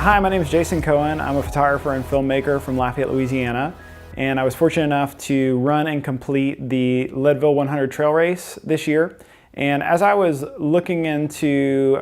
Hi, my name is Jason Cohen. I'm a photographer and filmmaker from Lafayette, Louisiana, and I was fortunate enough to run and complete the Leadville 100 trail race this year. And as I was looking into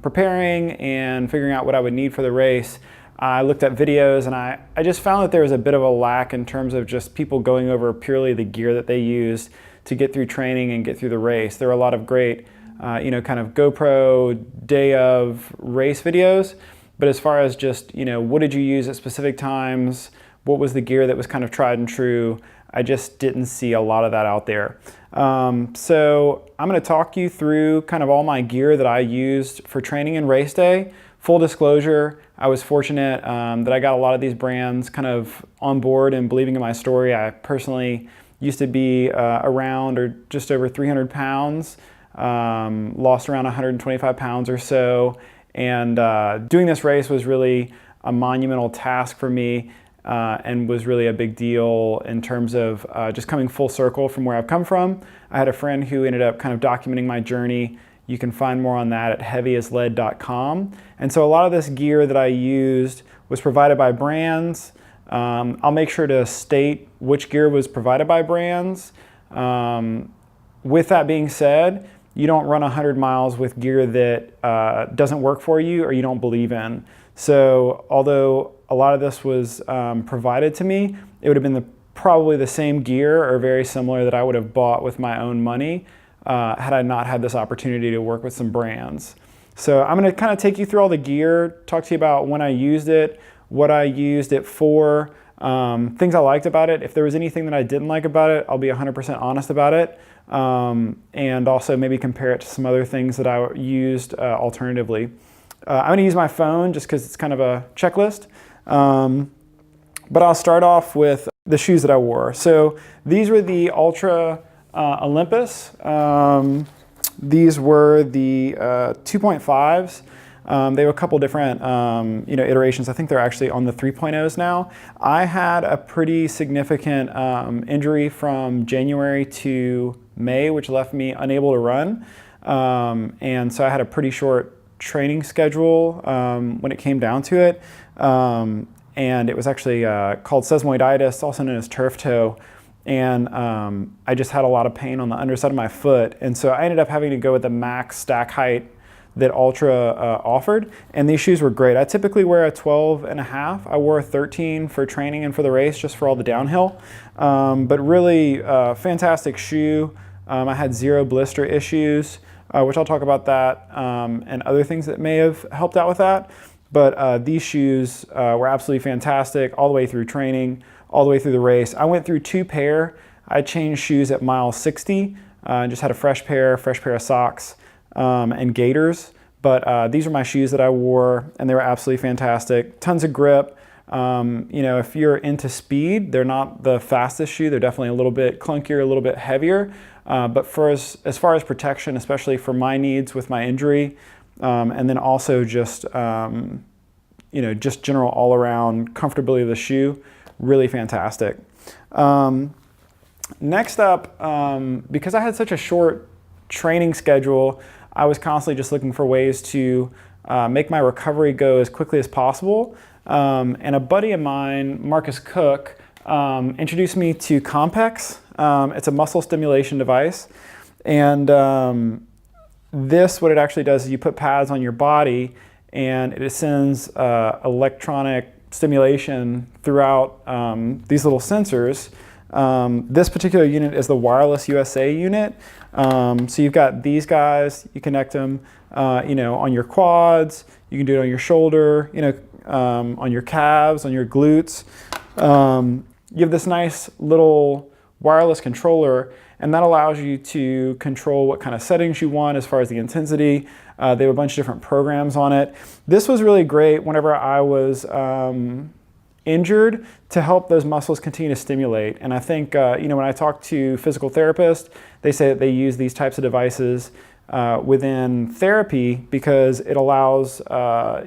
preparing and figuring out what I would need for the race, I looked at videos and I just found that there was a bit of a lack in terms of just people going over purely the gear that they used to get through training and get through the race. There were a lot of great, kind of GoPro day of race videos, but as far as just, what did you use at specific times? What was the gear that was kind of tried and true? I just didn't see a lot of that out there. So I'm going to talk you through kind of all my gear that I used for training and race day. Full disclosure, I was fortunate that I got a lot of these brands kind of on board and believing in my story. I personally used to be around or just over 300 pounds, lost around 125 pounds or so, and doing this race was really a monumental task for me and was really a big deal in terms of just coming full circle from where I've come from. I had a friend who ended up kind of documenting my journey. You can find more on that at heavyasled.com. And so a lot of this gear that I used was provided by brands. I'll make sure to state which gear was provided by brands. With that being said, you don't run 100 miles with gear that doesn't work for you or you don't believe in. So although a lot of this was provided to me, it would have been probably the same gear or very similar that I would have bought with my own money had I not had this opportunity to work with some brands. So I'm going to kind of take you through all the gear, talk to you about when I used it, what I used it for, things I liked about it. If there was anything that I didn't like about it, I'll be 100% honest about it, and also maybe compare it to some other things that I used alternatively. I'm going to use my phone just because it's kind of a checklist, but I'll start off with the shoes that I wore. So these were the Altra Olympus. These were the 2.5s. They have a couple different iterations. I think they're actually on the 3.0s now. I had a pretty significant injury from January to May, which left me unable to run. And so I had a pretty short training schedule when it came down to it. And it was actually called sesamoiditis, also known as turf toe. And I just had a lot of pain on the underside of my foot. And so I ended up having to go with the max stack height that Altra offered. And these shoes were great. I typically wear a 12.5. I wore a 13 for training and for the race, just for all the downhill. But really fantastic shoe. I had zero blister issues, which I'll talk about that and other things that may have helped out with that. But these shoes were absolutely fantastic all the way through training, all the way through the race. I went through 2 pair. I changed shoes at mile 60. Just had a fresh pair of socks and Gators. But these are my shoes that I wore, and they were absolutely fantastic. Tons of grip. If you're into speed, they're not the fastest shoe. They're definitely a little bit clunkier, a little bit heavier. But for as far as protection, especially for my needs with my injury, and then also just just general all-around comfortability of the shoe, really fantastic. Next up, because I had such a short training schedule, I was constantly just looking for ways to make my recovery go as quickly as possible. And a buddy of mine, Marcus Cook, introduced me to Compex. It's a muscle stimulation device. And what it actually does is you put pads on your body and it sends electronic stimulation throughout these little sensors. This particular unit is the Wireless USA unit. So you've got these guys, you connect them on your quads, you can do it on your shoulder, on your calves, on your glutes. You have this nice little wireless controller, and that allows you to control what kind of settings you want as far as the intensity. They have a bunch of different programs on it. This was really great whenever I was injured, to help those muscles continue to stimulate. And I think, when I talk to physical therapists, they say that they use these types of devices within therapy because it allows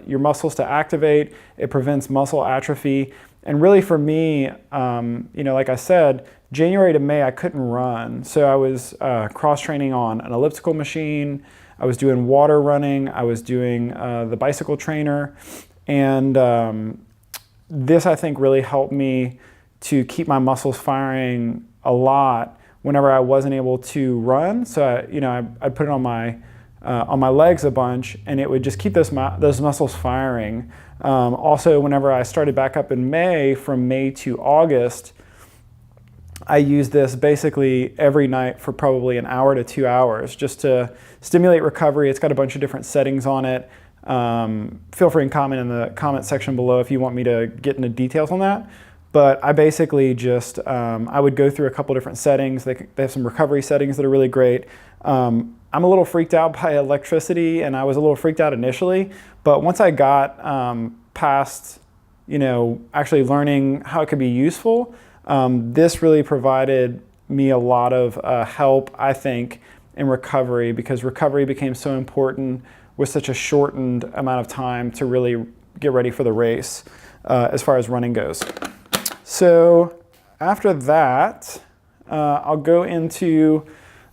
your muscles to activate, it prevents muscle atrophy. And really for me, like I said, January to May, I couldn't run. So I was cross-training on an elliptical machine, I was doing water running, I was doing the bicycle trainer, And this, I think, really helped me to keep my muscles firing a lot whenever I wasn't able to run. So I'd put it on my legs a bunch, and it would just keep those muscles firing. Also, whenever I started back up in May, from May to August, I used this basically every night for probably an hour to 2 hours just to stimulate recovery. It's got a bunch of different settings on it. Feel free to comment in the comment section below if you want me to get into details on that. But I basically just, I would go through a couple different settings. They have some recovery settings that are really great. I'm a little freaked out by electricity, and I was a little freaked out initially. But once I got past, actually learning how it could be useful, this really provided me a lot of help, I think, in recovery, because recovery became so important with such a shortened amount of time to really get ready for the race as far as running goes. So after that, I'll go into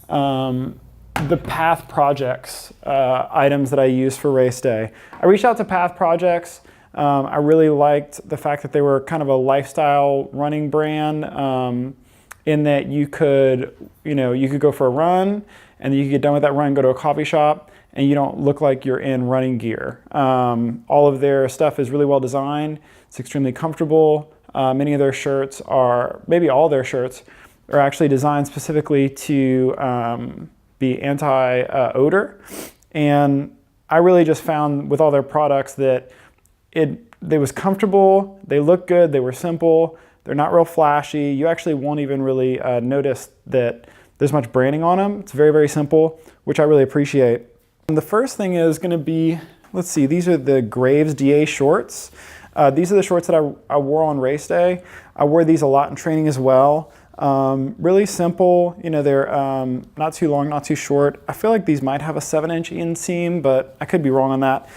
the Path Projects items that I use for race day. I reached out to Path Projects. I really liked the fact that they were kind of a lifestyle running brand, in that you could go for a run, and then you could get done with that run, go to a coffee shop, and you don't look like you're in running gear. All of their stuff is really well designed. It's extremely comfortable. Many of their shirts maybe all their shirts are actually designed specifically to be anti-odor. And I really just found with all their products that they was comfortable, they look good, they were simple, they're not real flashy. You actually won't even really notice that there's much branding on them. It's very, very simple, which I really appreciate. And the first thing is going to be, let's see, these are the Graves DA shorts. These are the shorts that I wore on race day. I wore these a lot in training as well. Really simple, they're not too long, not too short. I feel like these might have a 7-inch inseam, but I could be wrong on that.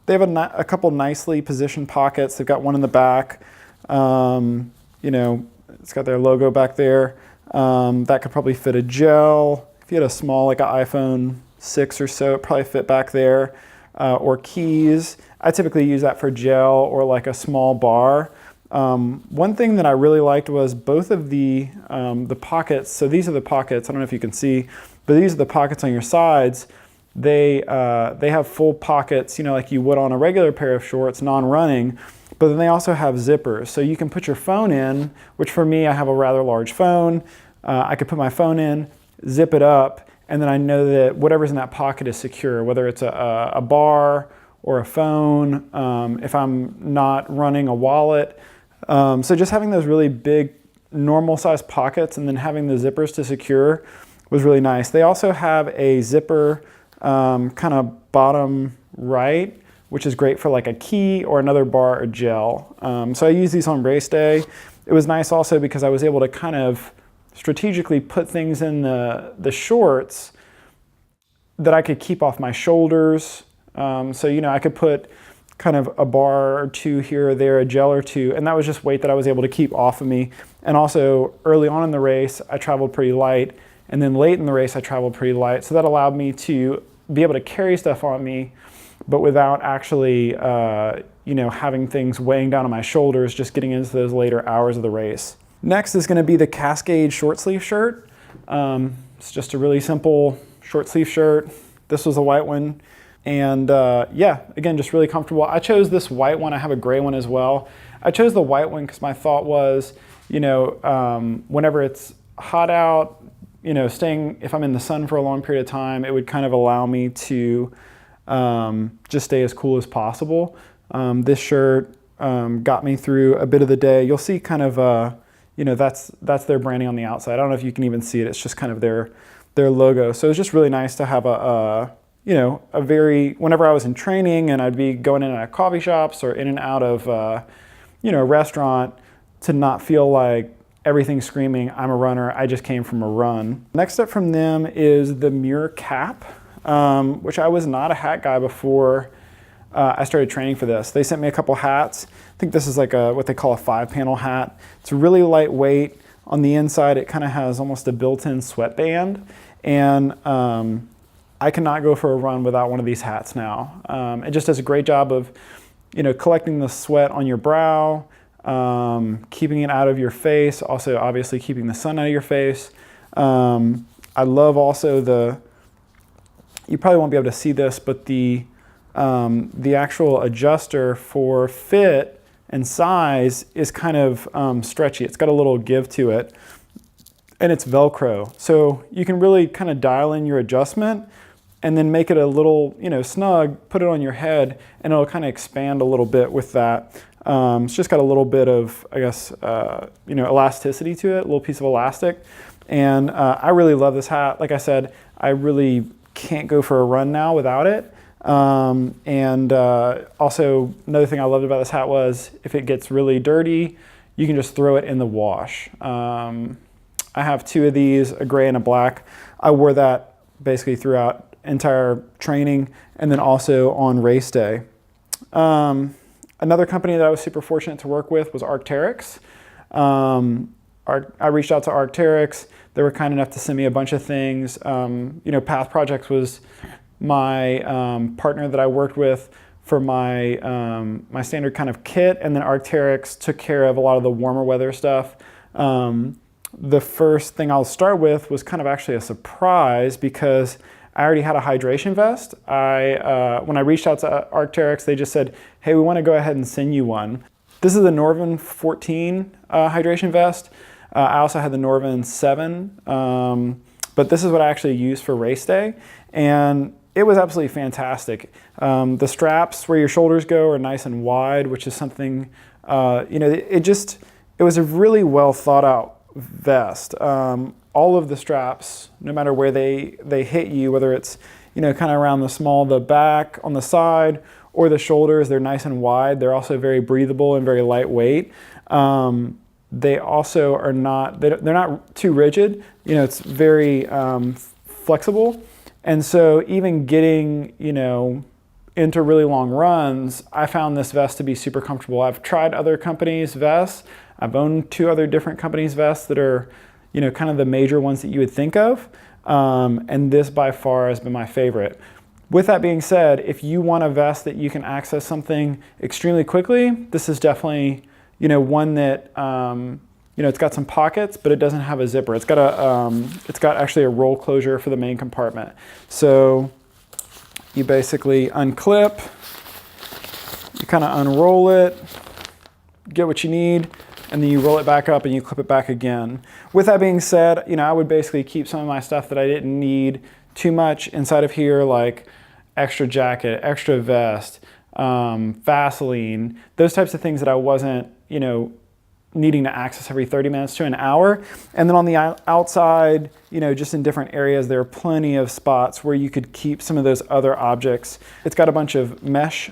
They have a couple nicely positioned pockets. They've got one in the back. It's got their logo back there. That could probably fit a gel. If you had a small, like an iPhone 6 or so, it probably fit back there. Or keys. I typically use that for gel or like a small bar. One thing that I really liked was both of the pockets. So these are the pockets. I don't know if you can see, but these are the pockets on your sides. They have full pockets, like you would on a regular pair of shorts, non-running, but then they also have zippers. So you can put your phone in, which for me, I have a rather large phone. I could put my phone in, zip it up, and then I know that whatever's in that pocket is secure, whether it's a bar or a phone, if I'm not running a wallet. So just having those really big normal size pockets and then having the zippers to secure was really nice. They also have a zipper kind of bottom right, which is great for like a key or another bar or gel. So I use these on race day. It was nice also because I was able to kind of strategically put things in the shorts that I could keep off my shoulders. So, I could put kind of a bar or two here or there, a gel or two, and that was just weight that I was able to keep off of me. And also early on in the race, I traveled pretty light, and then late in the race, I traveled pretty light. So that allowed me to be able to carry stuff on me, but without actually, having things weighing down on my shoulders, just getting into those later hours of the race. Next is gonna be the Cascade short sleeve shirt. It's just a really simple short sleeve shirt. This was a white one. And again, just really comfortable. I chose this white one. I have a gray one as well. I chose the white one because my thought was, whenever it's hot out, if I'm in the sun for a long period of time, it would kind of allow me to just stay as cool as possible. This shirt got me through a bit of the day. You'll see kind of, that's their branding on the outside. I don't know if you can even see it. It's just kind of their logo. So it's just really nice to have whenever I was in training and I'd be going in and out of coffee shops or in and out of, a restaurant, to not feel like everything's screaming, I'm a runner, I just came from a run. Next up from them is the Mirror Cap, which I was not a hat guy before I started training for this. They sent me a couple hats. I think this is like what they call a 5-panel hat. It's really lightweight. On the inside, it kind of has almost a built-in sweatband. And I cannot go for a run without one of these hats now. It just does a great job of collecting the sweat on your brow, keeping it out of your face, also obviously keeping the sun out of your face. I love also you probably won't be able to see this, but the actual adjuster for fit and size is kind of stretchy. It's got a little give to it, and it's Velcro. So you can really kind of dial in your adjustment and then make it a little, snug, put it on your head, and it'll kind of expand a little bit with that. It's just got a little bit of, I guess, elasticity to it, a little piece of elastic. And I really love this hat. Like I said, I really can't go for a run now without it. Also, another thing I loved about this hat was if it gets really dirty, you can just throw it in the wash. I have two of these, a gray and a black. I wore that basically throughout entire training and then also on race day. Another company that I was super fortunate to work with was Arc'teryx. I reached out to Arc'teryx. They were kind enough to send me a bunch of things. Path Projects was my partner that I worked with for my my standard kind of kit, and then Arc'teryx took care of a lot of the warmer weather stuff. The first thing I'll start with was kind of actually a surprise because I already had a hydration vest. When I reached out to Arc'teryx, they just said, hey, we want to go ahead and send you one. This is the Norvin 14 hydration vest. I also had the Norvin 7, but this is what I actually used for race day. And it was absolutely fantastic. The straps where your shoulders go are nice and wide, which is something, it was a really well thought out vest. All of the straps, no matter where they hit you, whether it's, kind of around the back, on the side, or the shoulders, they're nice and wide. They're also very breathable and very lightweight. They also are not, they're not too rigid. It's very flexible. And so even getting, into really long runs, I found this vest to be super comfortable. I've tried other companies' vests. I've owned two other different companies' vests that are, kind of the major ones that you would think of. And this by far has been my favorite. With that being said, if you want a vest that you can access something extremely quickly, this is definitely, one that, it's got some pockets, but it doesn't have a zipper. It's got actually a roll closure for the main compartment. So you basically unclip, you kind of unroll it, get what you need, and then you roll it back up and you clip it back again. With that being said, I would basically keep some of my stuff that I didn't need too much inside of here, like extra jacket, extra vest, Vaseline, those types of things that I wasn't, needing to access every 30 minutes to an hour. And then on the outside, just in different areas, there are plenty of spots where you could keep some of those other objects. It's got a bunch of mesh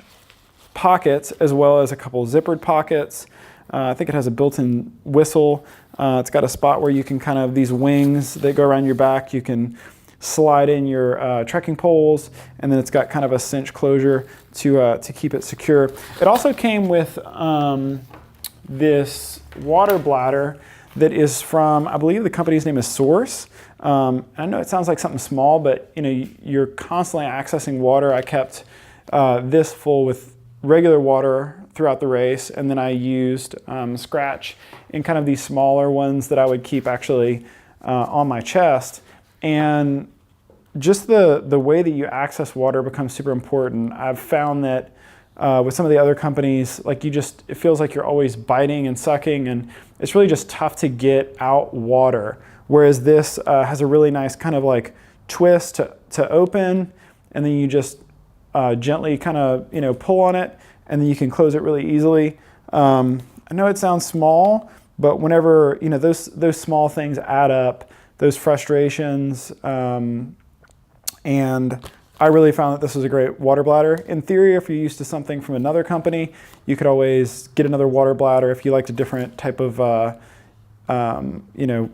pockets as well as a couple zippered pockets. I think it has a built-in whistle. It's got a spot where you can kind of, these wings that go around your back, you can slide in your trekking poles, and then it's got kind of a cinch closure to keep it secure. It also came with this water bladder that is from, I believe the company's name is Source. I know it sounds like something small, but you're constantly accessing water. I kept this full with regular water throughout the race, and then I used Skratch in kind of these smaller ones that I would keep actually on my chest. And just the way that you access water becomes super important. I've found that with some of the other companies, like it feels like you're always biting and sucking, and it's really just tough to get out water. Whereas this has a really nice kind of like twist to open, and then you just gently kind of pull on it, and then you can close it really easily. I know it sounds small, but whenever those small things add up, those frustrations, and I really found that this was a great water bladder. In theory, if you're used to something from another company, you could always get another water bladder. If you liked a different type of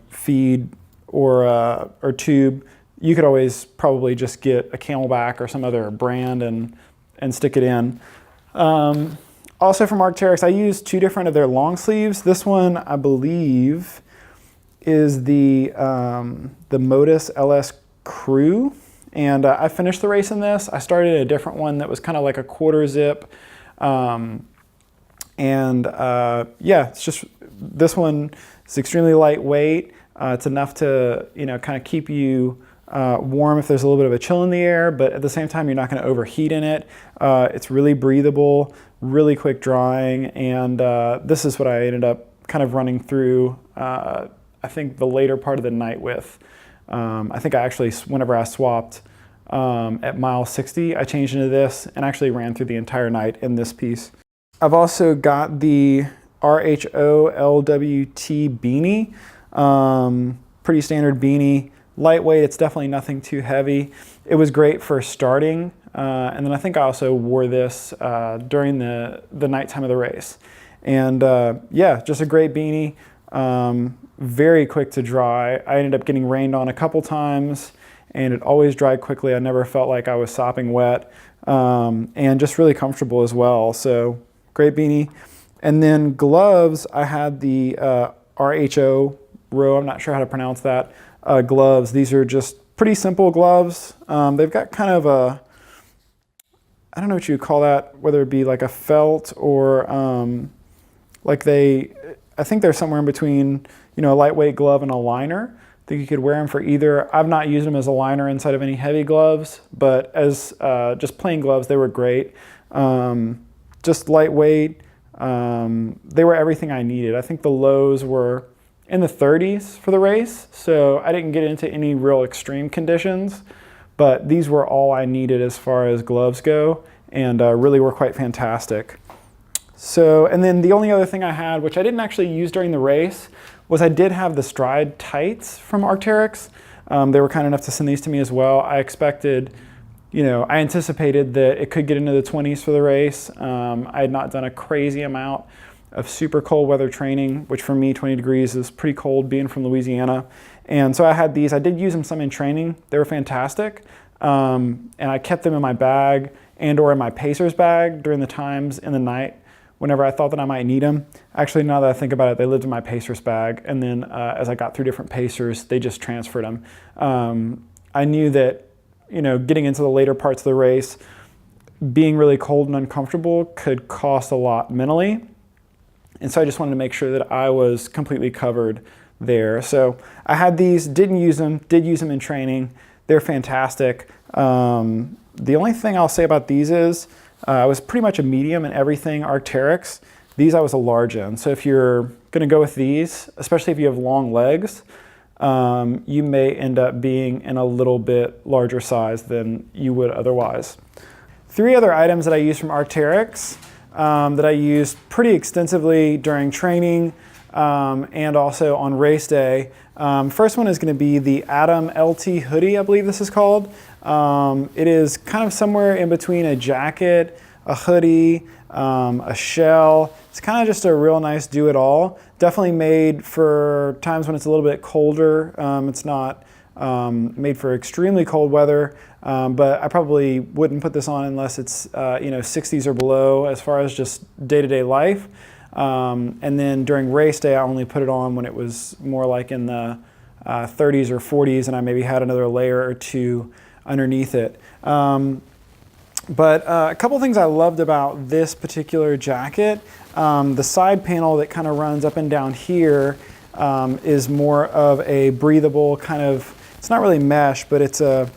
feed or tube, you could always probably just get a Camelback or some other brand and stick it in. Also from Arc'teryx, I used two different of their long sleeves. This one, I believe, is the Modus LS Crew. And I finished the race in this. I started a different one that was kind of like a quarter zip Yeah, it's just, this one is extremely lightweight. It's enough to, kind of keep you warm if there's a little bit of a chill in the air, but at the same time, you're not going to overheat in it. It's really breathable, really quick drying, and this is what I ended up kind of running through, I think, the later part of the night with. I think I actually, whenever I swapped at mile 60, I changed into this and actually ran through the entire night in this piece. I've also got the RHO LWT beanie, pretty standard beanie, lightweight. It's definitely nothing too heavy. It was great for starting, and then I think I also wore this during the nighttime of the race. And yeah, just a great beanie, very quick to dry. I ended up getting rained on a couple times, and it always dried quickly. I never felt like I was sopping wet, and just really comfortable as well. So great beanie. And then gloves, I had the RHO Row, I'm not sure how to pronounce that, gloves. These are just pretty simple gloves. They've got kind of a, I don't know what you would call that, whether it be like a felt or I think they're somewhere in between, a lightweight glove and a liner. I think you could wear them for either. I've not used them as a liner inside of any heavy gloves, but as just plain gloves, they were great. Just lightweight. They were everything I needed. I think the lows were in the 30s for the race, so I didn't get into any real extreme conditions, but these were all I needed as far as gloves go, and really were quite fantastic. So, and then the only other thing I had, which I didn't actually use during the race, was I did have the Stride tights from Arc'teryx. They were kind enough to send these to me as well. I expected, I anticipated that it could get into the 20s for the race. I had not done a crazy amount of super cold weather training, which for me, 20 degrees is pretty cold being from Louisiana. And so I had these. I did use them some in training. They were fantastic. And I kept them in my bag and or in my Pacers bag during the times in the night whenever I thought that I might need them. Actually, now that I think about it, they lived in my Pacers bag. And then as I got through different Pacers, they just transferred them. I knew that, getting into the later parts of the race, being really cold and uncomfortable could cost a lot mentally. And so I just wanted to make sure that I was completely covered there. So I had these, did use them in training. They're fantastic. The only thing I'll say about these is I was pretty much a medium in everything Arc'teryx. These I was a large in. So if you're going to go with these, especially if you have long legs, you may end up being in a little bit larger size than you would otherwise. 3 other items that I use from Arc'teryx that I used pretty extensively during training and also on race day. First one is going to be the Lt Hoody, I believe this is called. It is kind of somewhere in between a jacket, a hoodie, a shell. It's kind of just a real nice do-it-all. Definitely made for times when it's a little bit colder. It's not made for extremely cold weather, but I probably wouldn't put this on unless it's 60s or below as far as just day-to-day life. And then during race day, I only put it on when it was more like in the 30s or 40s, and I maybe had another layer or two underneath it. But a couple things I loved about this particular jacket, the side panel that kind of runs up and down here is more of a breathable kind of, it's not really mesh, but it's a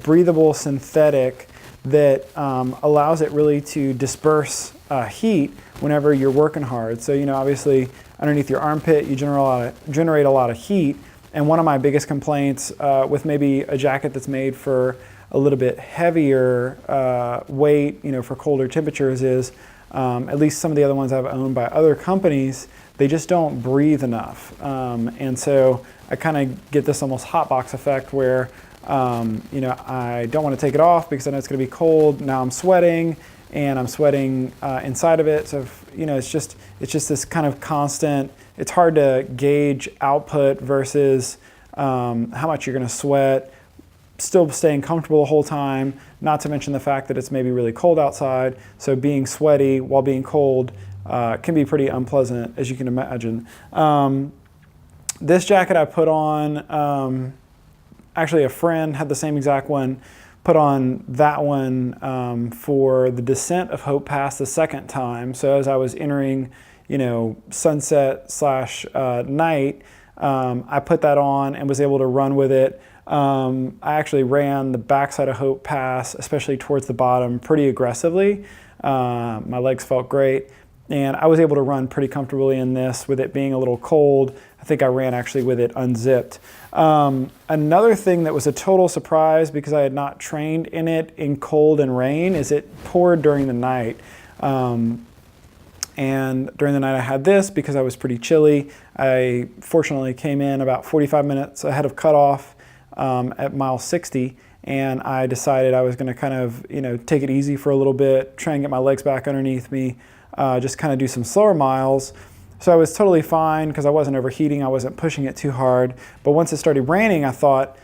breathable synthetic that allows it really to disperse heat whenever you're working hard. So, obviously underneath your armpit, you generate a lot of heat. And one of my biggest complaints with maybe a jacket that's made for a little bit heavier weight, for colder temperatures is, at least some of the other ones I've owned by other companies, they just don't breathe enough. And so I kind of get this almost hot box effect where, I don't want to take it off because I know it's going to be cold. Now I'm sweating and I'm sweating inside of it. So, it's just this kind of constant, it's hard to gauge output versus how much you're going to sweat, still staying comfortable the whole time, not to mention the fact that it's maybe really cold outside. So being sweaty while being cold can be pretty unpleasant, as you can imagine. This jacket I put on, actually a friend had the same exact one, put on that one for the descent of Hope Pass the second time. So as I was entering, you know, sunset slash night, I put that on and was able to run with it. I actually ran the backside of Hope Pass, especially towards the bottom, pretty aggressively. My legs felt great, and I was able to run pretty comfortably in this with it being a little cold. I think I ran actually with it unzipped. Another thing that was a total surprise because I had not trained in it in cold and rain is it poured during the night. And during the night I had this because I was pretty chilly. I fortunately came in about 45 minutes ahead of cutoff at mile 60, and I decided I was going to kind of, you know, take it easy for a little bit, try and get my legs back underneath me, just kind of do some slower miles. So I was totally fine because I wasn't overheating, I wasn't pushing it too hard. But once it started raining, I thought,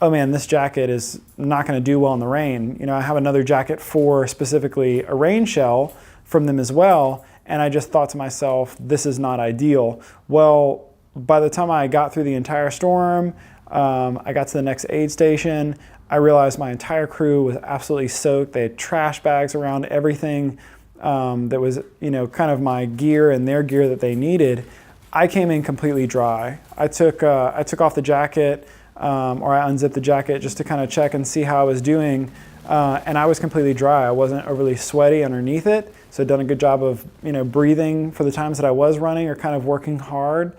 oh man, this jacket is not going to do well in the rain. You know, I have another jacket for specifically a rain shell from them as well, and I just thought to myself, this is not ideal. Well, by the time I got through the entire storm, I got to the next aid station, I realized my entire crew was absolutely soaked. They had trash bags around everything that was, you know, kind of my gear and their gear that they needed. I came in completely dry. I took off the jacket, or I unzipped the jacket just to kind of check and see how I was doing, and I was completely dry. I wasn't overly sweaty underneath it, so I'd done a good job of, you know, breathing for the times that I was running or kind of working hard.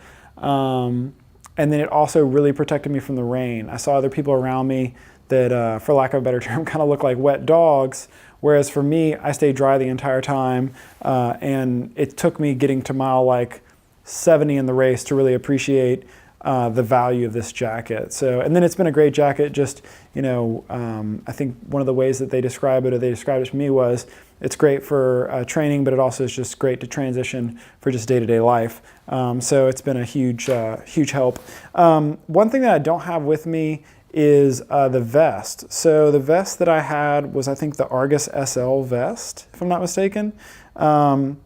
And then it also really protected me from the rain. I saw other people around me that, for lack of a better term, kind of looked like wet dogs. Whereas for me, I stayed dry the entire time. And it took me getting to mile like 70 in the race to really appreciate the value of this jacket. So, and then it's been a great jacket. Just, you know, I think one of the ways that they describe it, or they described it to me, was it's great for training, but it also is just great to transition for just day-to-day life. So it's been a huge, huge help. One thing that I don't have with me is the vest. So the vest that I had was, I think, the Argus SL vest, if I'm not mistaken. And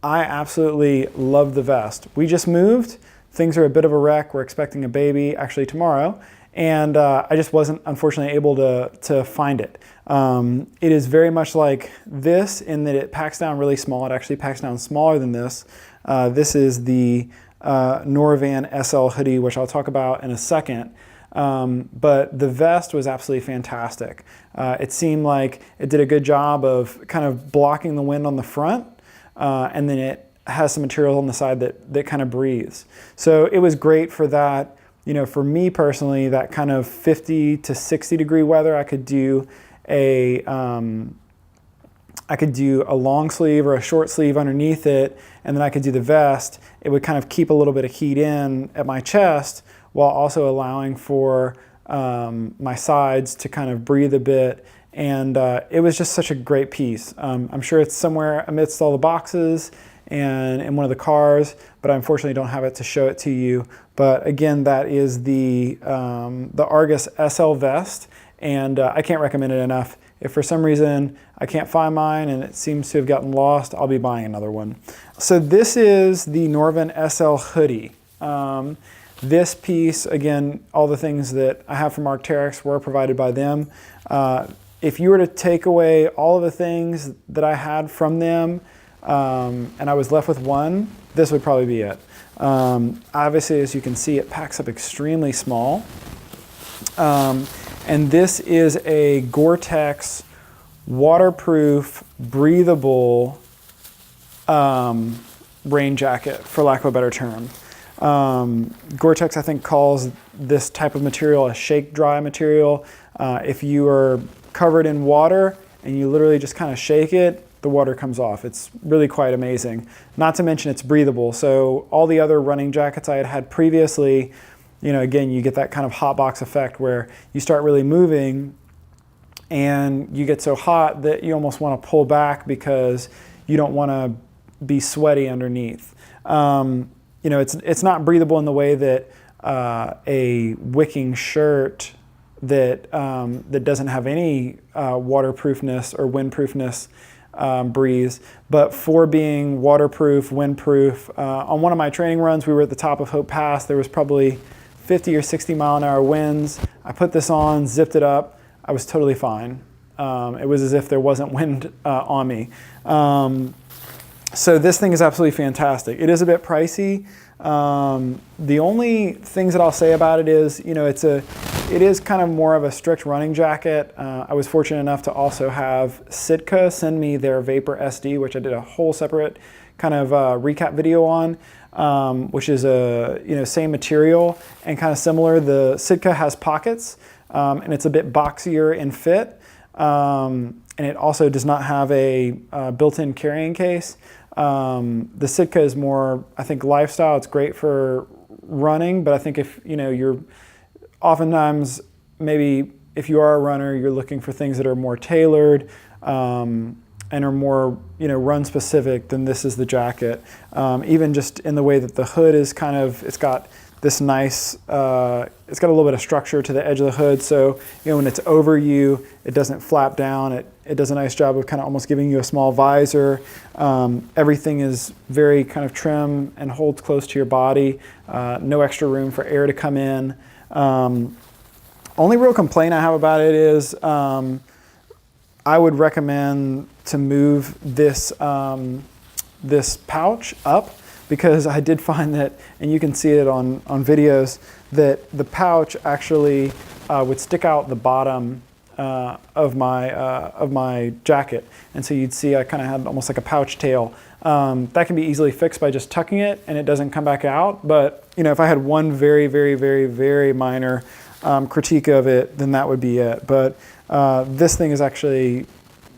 I absolutely love the vest. We just moved. Things are a bit of a wreck. We're expecting a baby actually tomorrow. And I just wasn't, unfortunately, able to find it. It is very much like this in that it packs down really small. It actually packs down smaller than this. This is the Norvin Sl Hoody, which I'll talk about in a second. But the vest was absolutely fantastic. It seemed like it did a good job of kind of blocking the wind on the front, and then it has some material on the side that kind of breathes. So it was great for that. You know, for me personally, that kind of 50 to 60 degree weather, I could do a long sleeve or a short sleeve underneath it, and then I could do the vest. It would kind of keep a little bit of heat in at my chest while also allowing for my sides to kind of breathe a bit. And it was just such a great piece. I'm sure it's somewhere amidst all the boxes and in one of the cars, but I unfortunately don't have it to show it to you. But again, that is the Argus SL vest, and I can't recommend it enough. If for some reason I can't find mine and it seems to have gotten lost, I'll be buying another one. So this is the Norvin Sl Hoody. This piece, again, all the things that I have from Arc'teryx were provided by them. If you were to take away all of the things that I had from them, and I was left with one, this would probably be it. Obviously, as you can see, it packs up extremely small. And this is a Gore-Tex waterproof, breathable rain jacket, for lack of a better term. Gore-Tex, I think, calls this type of material a shake dry material. If you are covered in water and you literally just kind of shake it, the water comes off. It's really quite amazing. Not to mention it's breathable. So all the other running jackets I had had previously, you know, again, you get that kind of hot box effect where you start really moving and you get so hot that you almost want to pull back because you don't want to be sweaty underneath. You know, it's not breathable in the way that a wicking shirt that doesn't have any waterproofness or windproofness breathes. But for being waterproof, windproof, on one of my training runs, we were at the top of Hope Pass. There was probably 50 or 60 mile an hour winds. I put this on, zipped it up. I was totally fine. It was as if there wasn't wind on me. So this thing is absolutely fantastic. It is a bit pricey. The only things that I'll say about it is, you know, it is kind of more of a strict running jacket. I was fortunate enough to also have Sitka send me their Vapor SD, which I did a whole separate kind of recap video on, which is same material and kind of similar. The Sitka has pockets, and it's a bit boxier in fit, and it also does not have a built-in carrying case. The Sitka is more, I think, lifestyle. It's great for running, but I think if, you know, you're oftentimes, maybe if you are a runner, you're looking for things that are more tailored and are more, you know, run specific, then this is the jacket. Even just in the way that the hood is kind of, it's got this nice, it's got a little bit of structure to the edge of the hood. So, you know, when it's over you, it doesn't flap down. It does a nice job of kind of almost giving you a small visor. Everything is very kind of trim and holds close to your body. No extra room for air to come in. Only real complaint I have about it is I would recommend to move this, this pouch up, because I did find that, and you can see it on videos, that the pouch actually would stick out the bottom of my jacket. And so you'd see I kind of had almost like a pouch tail. That can be easily fixed by just tucking it and it doesn't come back out. But, you know, if I had one very, very, very, very minor critique of it, then that would be it. But this thing is actually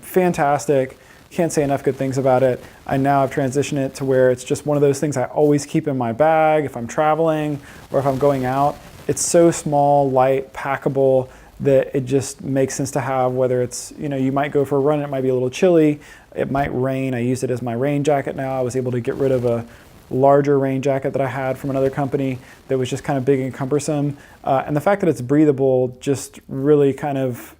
fantastic. Can't say enough good things about it. I now have transitioned it to where it's just one of those things I always keep in my bag if I'm traveling or if I'm going out. It's so small, light, packable, that it just makes sense to have, whether it's, you know, you might go for a run, it might be a little chilly, it might rain. I use it as my rain jacket now. I was able to get rid of a larger rain jacket that I had from another company that was just kind of big and cumbersome. And the fact that it's breathable just really kind of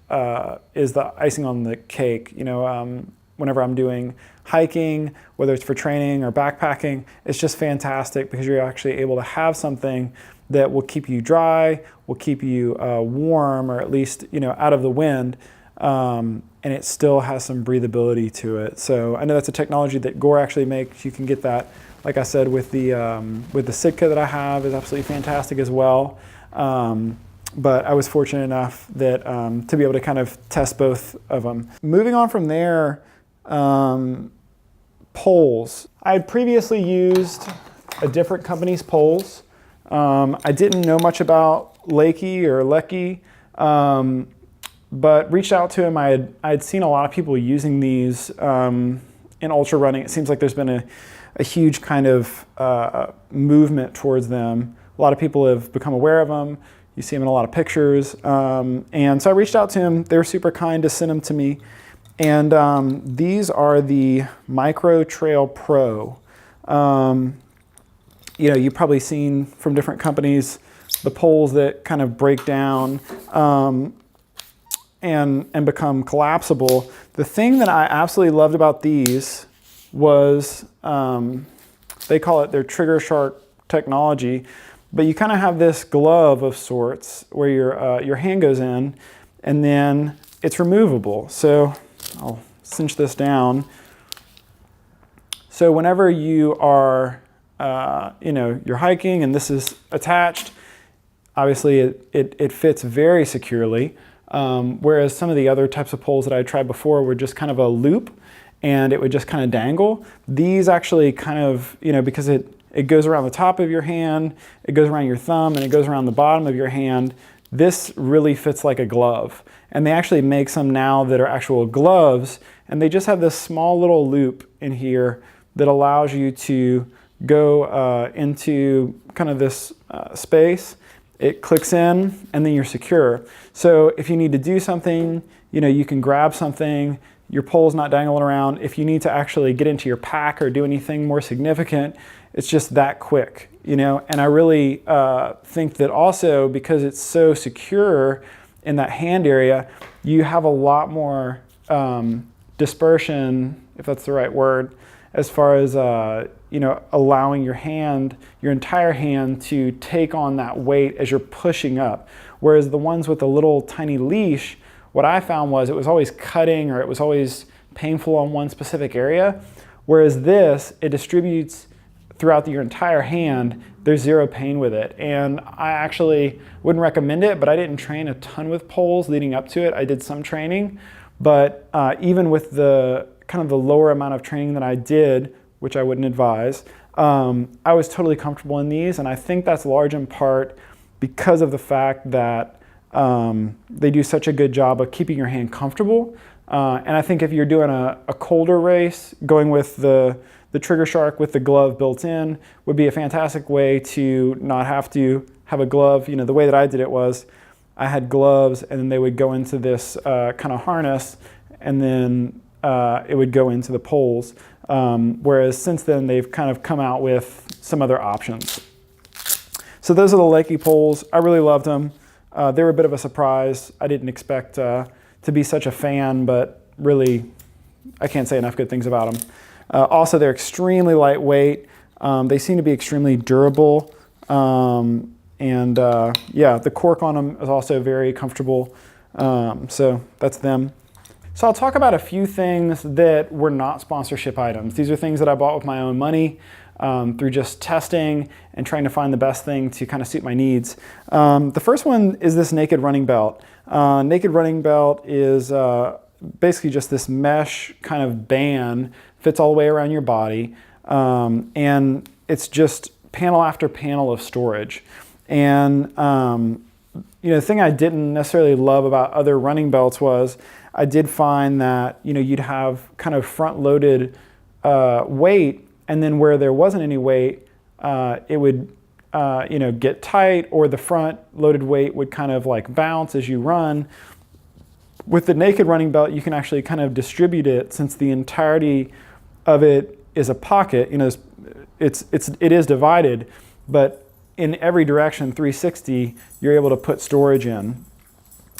is the icing on the cake. You know, whenever I'm doing hiking, whether it's for training or backpacking, it's just fantastic because you're actually able to have something that will keep you dry, will keep you warm, or at least, you know, out of the wind, and it still has some breathability to it. So I know that's a technology that Gore actually makes. You can get that, like I said, with the Sitka that I have is absolutely fantastic as well. But I was fortunate enough that to be able to kind of test both of them. Moving on from there, poles. I had previously used a different company's poles. I didn't know much about Leki or Leki, but reached out to him. I had seen a lot of people using these in ultra running. It seems like there's been a huge kind of movement towards them. A lot of people have become aware of them. You see them in a lot of pictures. And so I reached out to him. They were super kind to send them to me. And these are the Micro Trail Pro. You know, you've probably seen from different companies the poles that kind of break down and become collapsible. The thing that I absolutely loved about these was, they call it their trigger shark technology, but you kind of have this glove of sorts where your hand goes in and then it's removable. So I'll cinch this down. So whenever you are you know, you're hiking and this is attached, obviously it fits very securely, whereas some of the other types of poles that I tried before were just kind of a loop and it would just kind of dangle. These actually kind of, you know, because it goes around the top of your hand, it goes around your thumb, and it goes around the bottom of your hand, this really fits like a glove. And they actually make some now that are actual gloves, and they just have this small little loop in here that allows you to go into kind of this space. It clicks in and then you're secure. So if you need to do something, you know, you can grab something, your pole's not dangling around. If you need to actually get into your pack or do anything more significant, it's just that quick, you know. And I really think that also because it's so secure in that hand area, you have a lot more dispersion, if that's the right word, as far as allowing your entire hand to take on that weight as you're pushing up. Whereas the ones with the little tiny leash, what I found was it was always cutting, or it was always painful on one specific area. Whereas this, it distributes throughout your entire hand. There's zero pain with it. And I actually wouldn't recommend it, but I didn't train a ton with poles leading up to it. I did some training, but even with the kind of the lower amount of training that I did, which I wouldn't advise, I was totally comfortable in these. And I think that's large in part because of the fact that they do such a good job of keeping your hand comfortable. And I think if you're doing a colder race, going with the Trigger Shark with the glove built in would be a fantastic way to not have to have a glove. The way that I did it was I had gloves, and then they would go into this kind of harness, and then it would go into the poles. Whereas since then, they've kind of come out with some other options. So those are the Leki poles. I really loved them. They were a bit of a surprise. I didn't expect to be such a fan, but really, I can't say enough good things about them. Also, they're extremely lightweight. They seem to be extremely durable. Yeah, the cork on them is also very comfortable. So that's them. So I'll talk about a few things that were not sponsorship items. These are things that I bought with my own money through just testing and trying to find the best thing to kind of suit my needs. The first one is this Naked Running Belt. Naked Running Belt is basically just this mesh kind of band, fits all the way around your body, and it's just panel after panel of storage. And the thing I didn't necessarily love about other running belts was I did find that you'd have kind of front-loaded weight, and then where there wasn't any weight, it would get tight, or the front-loaded weight would kind of like bounce as you run. With the Naked Running Belt, you can actually kind of distribute it, since the entirety of it is a pocket. It is divided, but in every direction, 360, you're able to put storage in.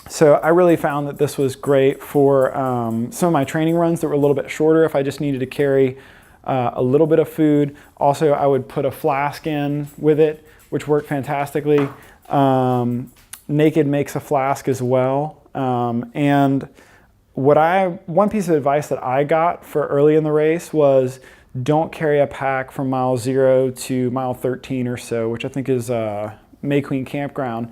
So I really found that this was great for some of my training runs that were a little bit shorter. If I just needed to carry a little bit of food. Also, I would put a flask in with it, which worked fantastically. Naked makes a flask as well. And one piece of advice that I got for early in the race was don't carry a pack from mile 0 to mile 13 or so, which I think is May Queen Campground.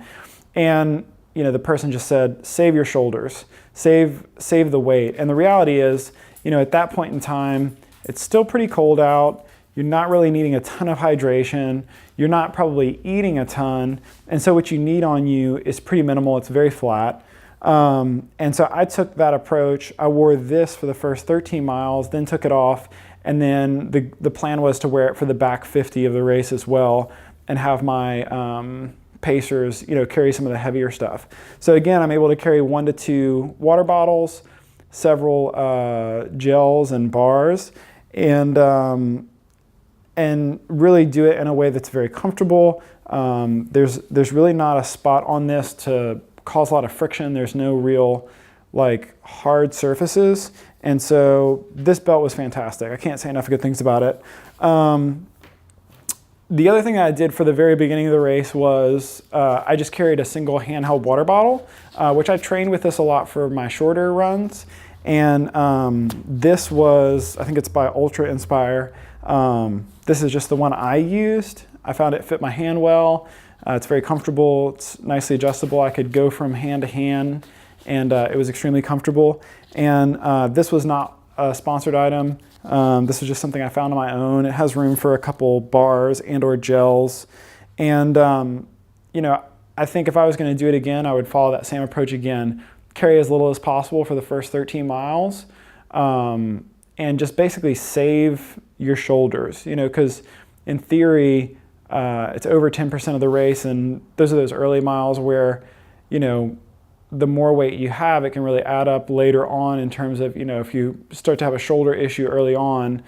And the person just said, save your shoulders, save the weight. And the reality is, at that point in time, it's still pretty cold out. You're not really needing a ton of hydration. You're not probably eating a ton. And so what you need on you is pretty minimal. It's very flat. And so I took that approach. I wore this for the first 13 miles, then took it off. And then the plan was to wear it for the back 50 of the race as well, and have my pacers, carry some of the heavier stuff. So again, I'm able to carry 1 to 2 water bottles, several gels and bars, and really do it in a way that's very comfortable. There's really not a spot on this to cause a lot of friction. There's no real hard surfaces. And so this belt was fantastic. I can't say enough good things about it. The other thing I did for the very beginning of the race was I just carried a single handheld water bottle, which I trained with this a lot for my shorter runs. And this was, I think it's by Ultra Inspire. This is just the one I used. I found it fit my hand well. It's very comfortable. It's nicely adjustable. I could go from hand to hand, and it was extremely comfortable. And this was not a sponsored item. This was just something I found on my own. It has room for a couple bars and or gels. And, I think if I was going to do it again, I would follow that same approach again. Carry as little as possible for the first 13 miles. And just basically save your shoulders, because in theory, it's over 10% of the race. And those are those early miles where, the more weight you have, it can really add up later on in terms of, if you start to have a shoulder issue early on,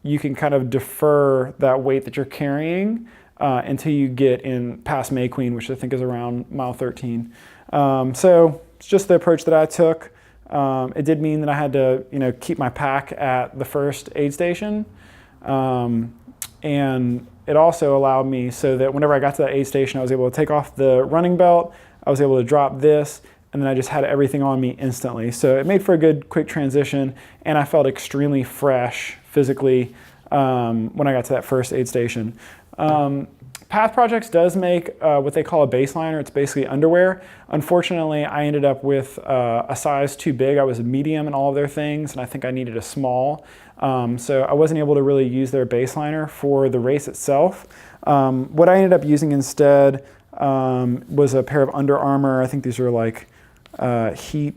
you can kind of defer that weight that you're carrying until you get in past May Queen, which I think is around mile 13. So it's just the approach that I took. It did mean that I had to, keep my pack at the first aid station. And it also allowed me so that whenever I got to that aid station, I was able to take off the running belt, I was able to drop this, and then I just had everything on me instantly. So it made for a good quick transition, and I felt extremely fresh physically when I got to that first aid station. Path Projects does make what they call a baseliner. It's basically underwear. Unfortunately, I ended up with a size too big. I was a medium in all of their things, and I think I needed a small. So I wasn't able to really use their baseliner for the race itself. What I ended up using instead was a pair of Under Armour. I think these are like heat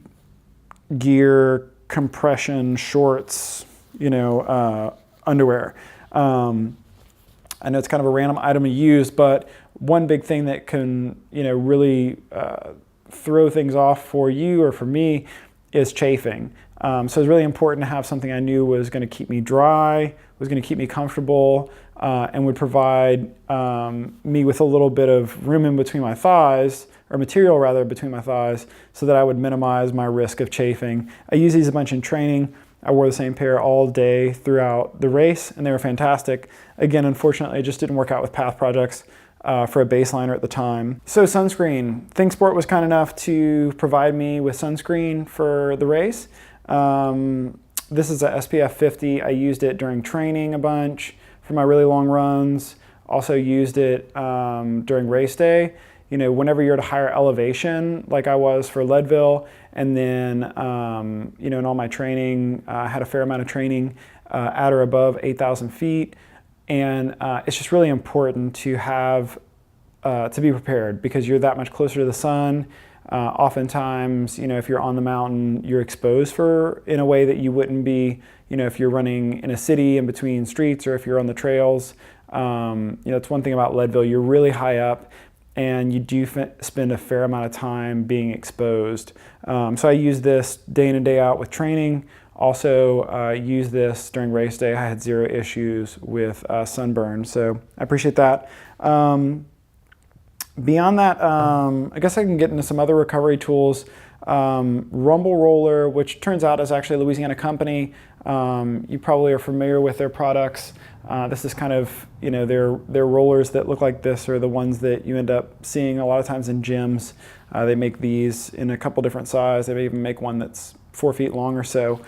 gear compression shorts, underwear. I know it's kind of a random item to use, but one big thing that can, really throw things off for you or for me is chafing. So it's really important to have something I knew was going to keep me dry, was going to keep me comfortable, and would provide me with a little bit of room in between my thighs, or material rather between my thighs, so that I would minimize my risk of chafing. I use these a bunch in training. I wore the same pair all day throughout the race, and they were fantastic. Again, unfortunately, it just didn't work out with Path Projects for a baseliner at the time. So sunscreen. ThinkSport was kind enough to provide me with sunscreen for the race. This is a SPF 50. I used it during training a bunch for my really long runs. Also used it during race day. Whenever you're at a higher elevation, like I was for Leadville, and then, in all my training, I had a fair amount of training at or above 8,000 feet. And it's just really important to have, to be prepared, because you're that much closer to the sun. Oftentimes, if you're on the mountain, you're exposed in a way that you wouldn't be, if you're running in a city in between streets, or if you're on the trails. It's one thing about Leadville, you're really high up, and you do spend a fair amount of time being exposed. So I use this day in and day out with training. Also use this during race day. I had 0 issues with sunburn, so I appreciate that. Beyond that, I guess I can get into some other recovery tools. Rumble Roller, which turns out is actually a Louisiana company. You probably are familiar with their products. This is kind of, their rollers that look like this are the ones that you end up seeing a lot of times in gyms. They make these in a couple different sizes. They may even make one that's 4 feet long or so.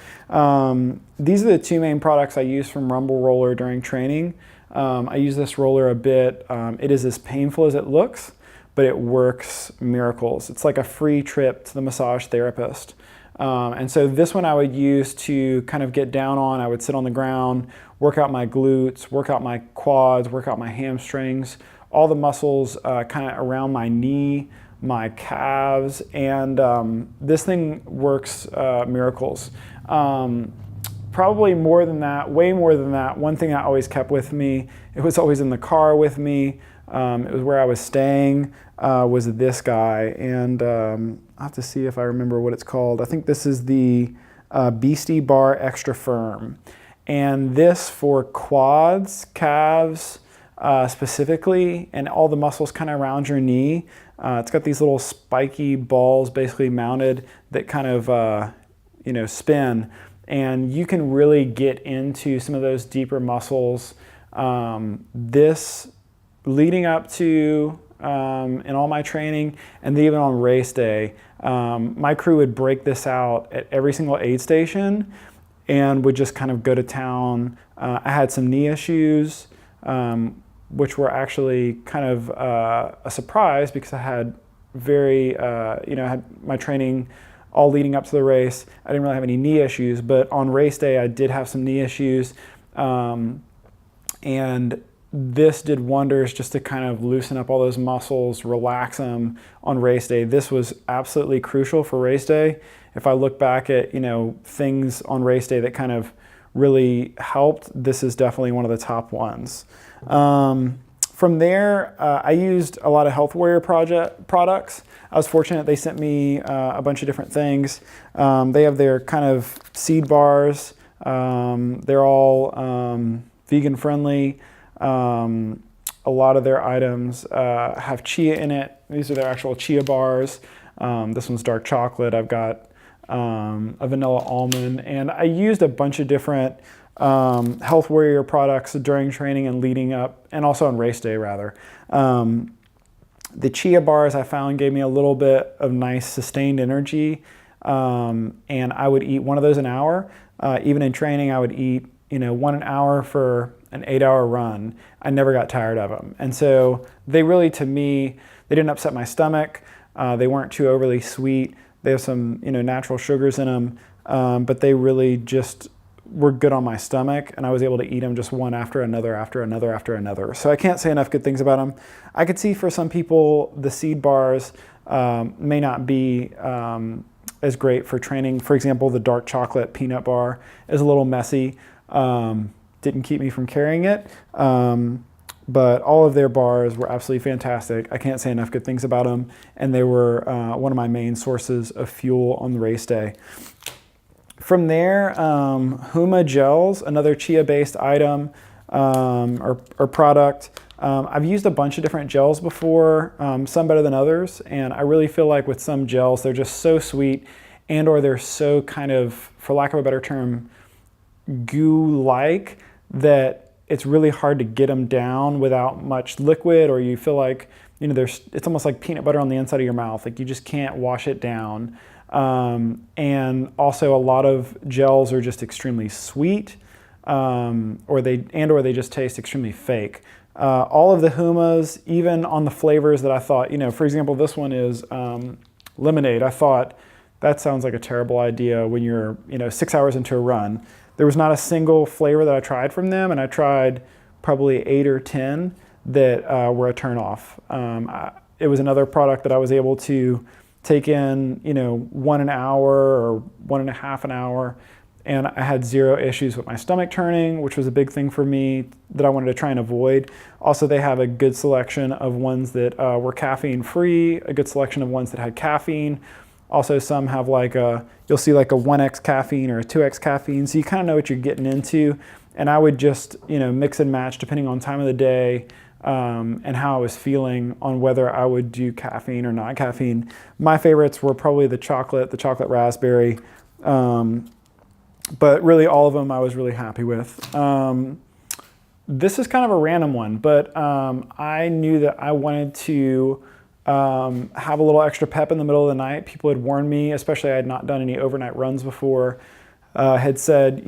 These are the 2 main products I use from Rumble Roller during training. I use this roller a bit. It is as painful as it looks, but it works miracles. It's like a free trip to the massage therapist. And so this one I would use to kind of get down on. I would sit on the ground, work out my glutes, work out my quads, work out my hamstrings, all the muscles kind of around my knee, my calves, and this thing works miracles. Probably more than that, way more than that. One thing I always kept with me, it was always in the car with me, it was where I was staying, was this guy, and I'll have to see if I remember what it's called. I think this is the Beastie Bar Extra Firm. And this for quads, calves specifically, and all the muscles kind of around your knee. It's got these little spiky balls basically mounted that kind of spin. And you can really get into some of those deeper muscles. This leading up to in all my training, and even on race day, my crew would break this out at every single aid station and would just kind of go to town. I had some knee issues, which were actually kind of a surprise, because I had I had my training all leading up to the race. I didn't really have any knee issues, but on race day I did have some knee issues. And this did wonders just to kind of loosen up all those muscles, relax them on race day. This was absolutely crucial for race day. If I look back at, things on race day that kind of really helped, this is definitely one of the top ones. From there, I used a lot of Health Warrior products. I was fortunate they sent me a bunch of different things. They have their kind of seed bars. They're all vegan friendly. A lot of their items have chia in it. These are their actual chia bars. This one's dark chocolate. I've got a vanilla almond, and I used a bunch of different Health Warrior products during training and leading up, and also on race day rather. The Cheetah Bars I found gave me a little bit of nice sustained energy, and I would eat one of those an hour. Even in training, I would eat, one an hour for an 8-hour run. I never got tired of them. And so they really, to me, they didn't upset my stomach. They weren't too overly sweet. They have some, natural sugars in them, but they really just were good on my stomach, and I was able to eat them just one after another, after another, after another. So I can't say enough good things about them. I could see for some people the seed bars may not be as great for training. For example, the dark chocolate peanut bar is a little messy. Didn't keep me from carrying it. But all of their bars were absolutely fantastic. I can't say enough good things about them. And they were one of my main sources of fuel on the race day. From there, Huma Gels, another chia-based item or product. I've used a bunch of different gels before, some better than others. And I really feel like with some gels, they're just so sweet, and or they're so kind of, for lack of a better term, goo-like, that it's really hard to get them down without much liquid, or you feel like, it's almost like peanut butter on the inside of your mouth. Like you just can't wash it down. And also a lot of gels are just extremely sweet, or they just taste extremely fake. All of the Humas, even on the flavors that I thought, for example, this one is lemonade. I thought that sounds like a terrible idea when you're, 6 hours into a run. There was not a single flavor that I tried from them, and I tried probably 8 or 10 that were a turnoff. It was another product that I was able to take in, 1 an hour or 1.5 an hour, and I had zero issues with my stomach turning, which was a big thing for me that I wanted to try and avoid. Also, they have a good selection of ones that were caffeine free, a good selection of ones that had caffeine. Also, some have you'll see like a 1x caffeine or a 2x caffeine, so you kind of know what you're getting into. And I would just, mix and match depending on time of the day and how I was feeling on whether I would do caffeine or not caffeine. My favorites were probably the chocolate raspberry, but really all of them I was really happy with. This is kind of a random one, but I knew that I wanted to have a little extra pep in the middle of the night. People had warned me, especially I had not done any overnight runs before, had said,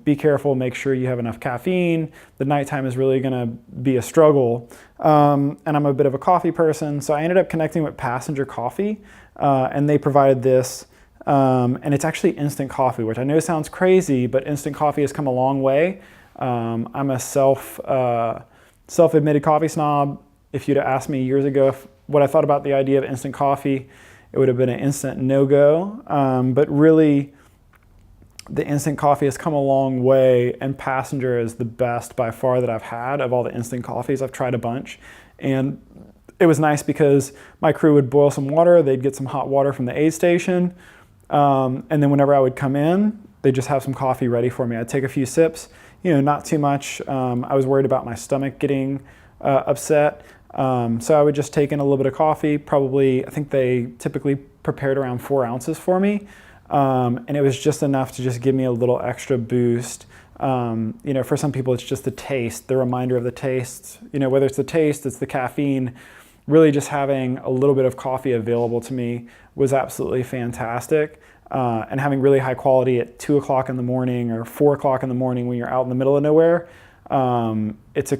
be careful, make sure you have enough caffeine. The nighttime is really gonna be a struggle. And I'm a bit of a coffee person, so I ended up connecting with Passenger Coffee, and they provided this, and it's actually instant coffee, which I know sounds crazy, but instant coffee has come a long way. I'm a self-admitted coffee snob. If you'd have asked me years ago what I thought about the idea of instant coffee, it would have been an instant no-go. But really, the instant coffee has come a long way, and Passenger is the best by far that I've had of all the instant coffees. I've tried a bunch, and it was nice because my crew would boil some water, they'd get some hot water from the aid station, and then whenever I would come in, they'd just have some coffee ready for me. I'd take a few sips, not too much. I was worried about my stomach getting upset. So I would just take in a little bit of coffee, probably, I think they typically prepared around 4 ounces for me. And it was just enough to just give me a little extra boost. For some people, it's just the taste, the reminder of the taste, whether it's the taste, it's the caffeine. Really just having a little bit of coffee available to me was absolutely fantastic. And having really high quality at 2 o'clock in the morning or 4 o'clock in the morning when you're out in the middle of nowhere, it's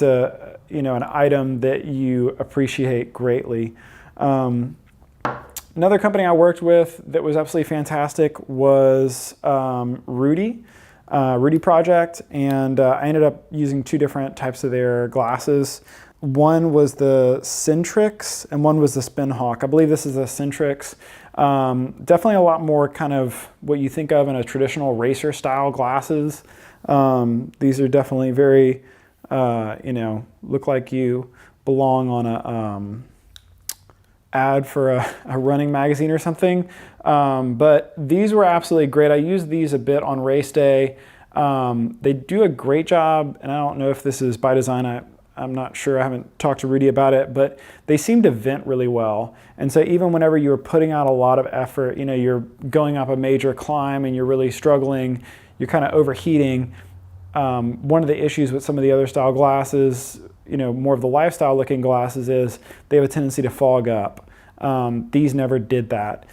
an item that you appreciate greatly. Another company I worked with that was absolutely fantastic was Rudy Project, and I ended up using 2 different types of their glasses. One was the Centrix and one was the Spinhawk. I believe this is a Centrix. Definitely a lot more kind of what you think of in a traditional racer style glasses. These are definitely very, look like you belong on a ad for a running magazine or something. But these were absolutely great. I used these a bit on race day. They do a great job, and I don't know if this is by design. I'm not sure, I haven't talked to Rudy about it, but they seem to vent really well. And so even whenever you're putting out a lot of effort, you're going up a major climb and you're really struggling, you're kind of overheating, one of the issues with some of the other style glasses, more of the lifestyle looking glasses, is they have a tendency to fog up. These never did that.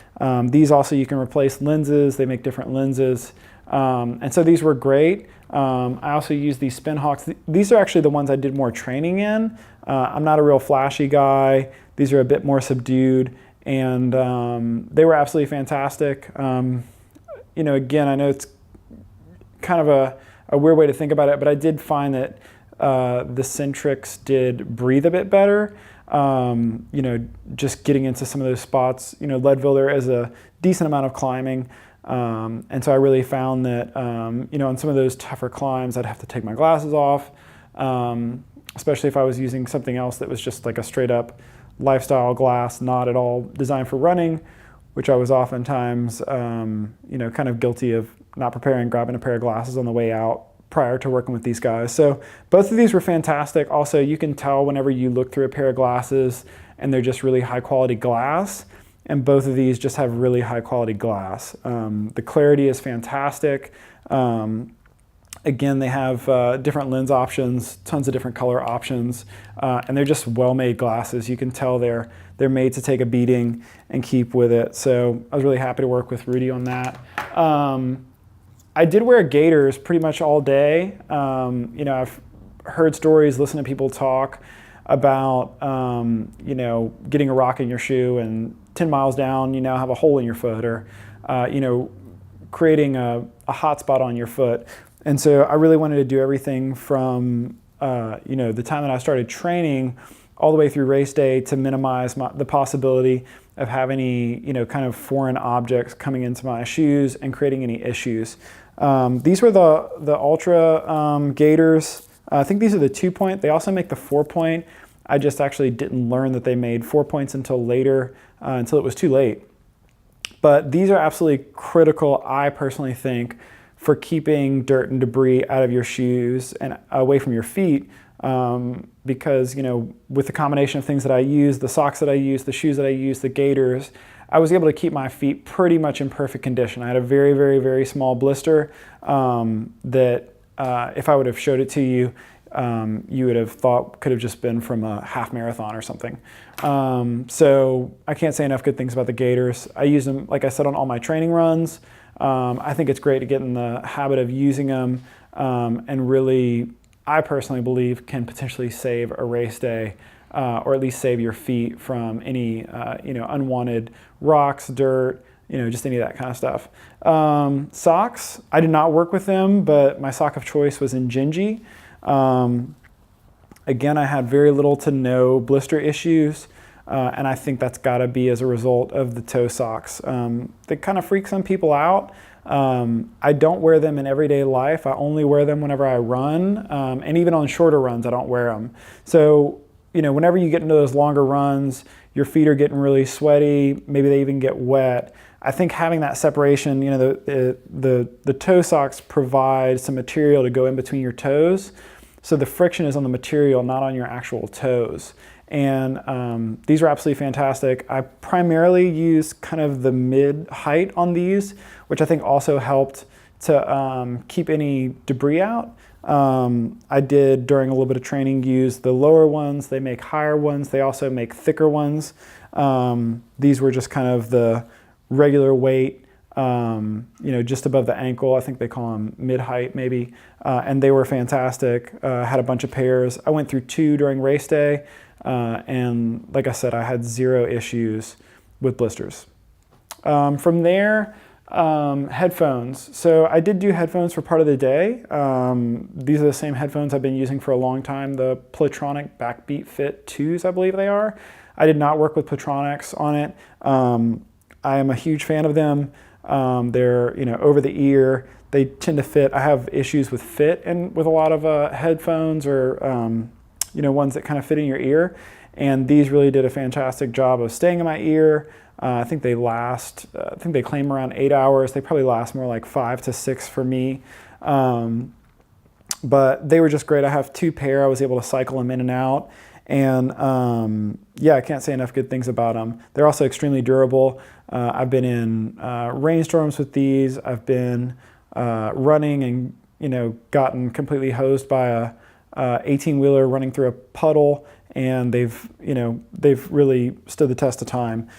These also, you can replace lenses. They make different lenses. And so these were great. I also use these Spin Hawks. These are actually the ones I did more training in. I'm not a real flashy guy. These are a bit more subdued, and they were absolutely fantastic. Again, I know it's kind of a weird way to think about it, but I did find that the Centrix did breathe a bit better. Just getting into some of those spots, Leadville, there is a decent amount of climbing. And so I really found that, on some of those tougher climbs, I'd have to take my glasses off, especially if I was using something else that was just like a straight up lifestyle glass, not at all designed for running, which I was oftentimes, kind of guilty of not preparing, grabbing a pair of glasses on the way out prior to working with these guys. So both of these were fantastic. Also, you can tell whenever you look through a pair of glasses and they're just really high quality glass. And both of these just have really high quality glass. The clarity is fantastic. Again, they have different lens options, tons of different color options, and they're just well-made glasses. You can tell they're made to take a beating and keep with it. So I was really happy to work with Rudy on that. I did wear Gators pretty much all day. I've heard stories, listened to people talk about, getting a rock in your shoe and 10 miles down, you now have a hole in your foot, or, creating a hot spot on your foot. And so I really wanted to do everything from, the time that I started training all the way through race day to minimize the possibility of having any, kind of foreign objects coming into my shoes and creating any issues. These were the Altra Gators. I think these are the 2-point. They also make the 4-point. I just actually didn't learn that they made 4 points until later, until it was too late. But these are absolutely critical, I personally think, for keeping dirt and debris out of your shoes and away from your feet. Because, with the combination of things that I use, the socks that I use, the shoes that I use, the Gaiters, I was able to keep my feet pretty much in perfect condition. I had a very, very, very small blister that if I would have showed it to you, you would have thought could have just been from a half marathon or something. So I can't say enough good things about the Gators. I use them, like I said, on all my training runs. I think it's great to get in the habit of using them, and really, I personally believe, can potentially save a race day, or at least save your feet from any unwanted rocks, dirt, just any of that kind of stuff. Socks, I did not work with them, but my sock of choice was in Gingy. Again, I had very little to no blister issues, and I think that's got to be as a result of the toe socks. They kind of freak some people out. I don't wear them in everyday life. I only wear them whenever I run, and even on shorter runs, I don't wear them. So, whenever you get into those longer runs, your feet are getting really sweaty, maybe they even get wet. I think having that separation, the toe socks provide some material to go in between your toes. So the friction is on the material, not on your actual toes. And these are absolutely fantastic. I primarily use kind of the mid height on these, which I think also helped to keep any debris out. I did, during a little bit of training, use the lower ones. They make higher ones. They also make thicker ones. These were just kind of the regular weight, just above the ankle. I think they call them mid-height maybe. And they were fantastic. Had a bunch of pairs. I went through 2 during race day. And like I said, I had 0 issues with blisters. From there, headphones. So I did do headphones for part of the day. These are the same headphones I've been using for a long time, the Playtronic Backbeat Fit 2s, I believe they are. I did not work with Playtronics on it. I am a huge fan of them. They're, over the ear. They tend to fit. I have issues with fit and with a lot of headphones or ones that kind of fit in your ear. And these really did a fantastic job of staying in my ear. I think they last, I think they claim around 8 hours. They probably last more like 5 to 6 for me. But they were just great. I have 2 pair. I was able to cycle them in and out. And I can't say enough good things about them. They're also extremely durable. I've been in rainstorms with these. I've been running and gotten completely hosed by a 18-wheeler running through a puddle, and they've really stood the test of time.